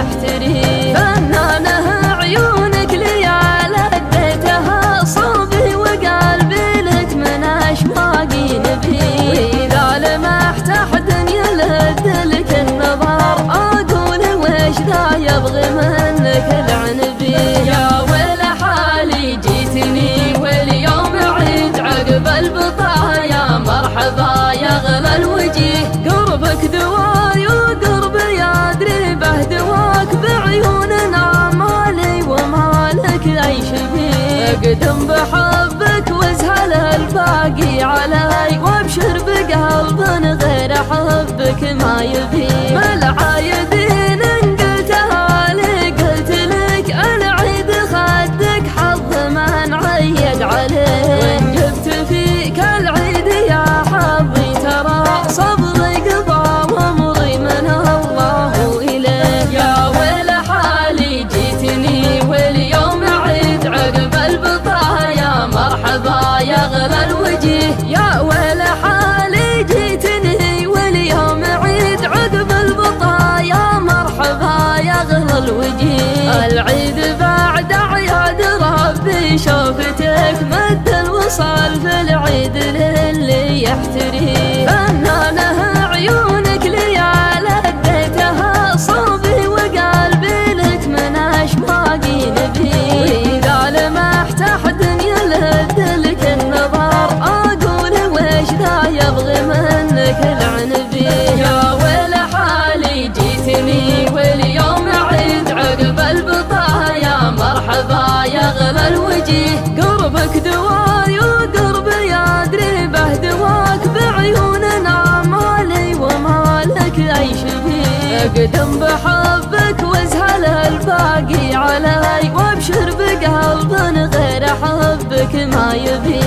يحتري. فنانه عيونك ليال اديتها صوبي وقلبي لك من اشواقي نبي. واذا لمحت احد يلد لك النظر اقول وش ذا يبغي منك العنبي. يا ويل حالي جيتني واليوم عيد عقب البطايا مرحبا يا غلا الوجيه. قربك دواي وقربي ادري به دواك بعيوننا مالي ومالك عيش بيه. اقدم بحبك وازهل الباقي علي وابشر بقلب غير حبك ما يبي. بالعايدين ان قلتها لي قلت لك العيد خدك حظ من عيد عليه. وان جبت فيك العيد يا حظي ترى صبري قضى وامضي من الله اليه. يا ويل حالي جيتني واليوم عيد عقب البطايا مرحبا يا غلا الوجيه. يا ويل حالي جيتني واليوم عيد عقب البطايا مرحبا يا غلا الوجيه. العيد بعد اعياد ربي شوفتك مد الوصال في العيد للي يحتري. فنانه عيونك ليال اديتها صوبي وقلبي لك من اشواقي نبي. واذا لمحت احد يلد لك النظر اقول وش ذا يبغي منك العنبي. يا ويل حالي جيتني واليوم عيد عقب البطايا مرحبا يا غلا الوجيه. قربك دواي وقربي ادري به دواك بعيوننا مالي ومالك عيش بيه. اقدم بحبك وازهل الباقي علي وابشر بقلب غير حبك ما يبي.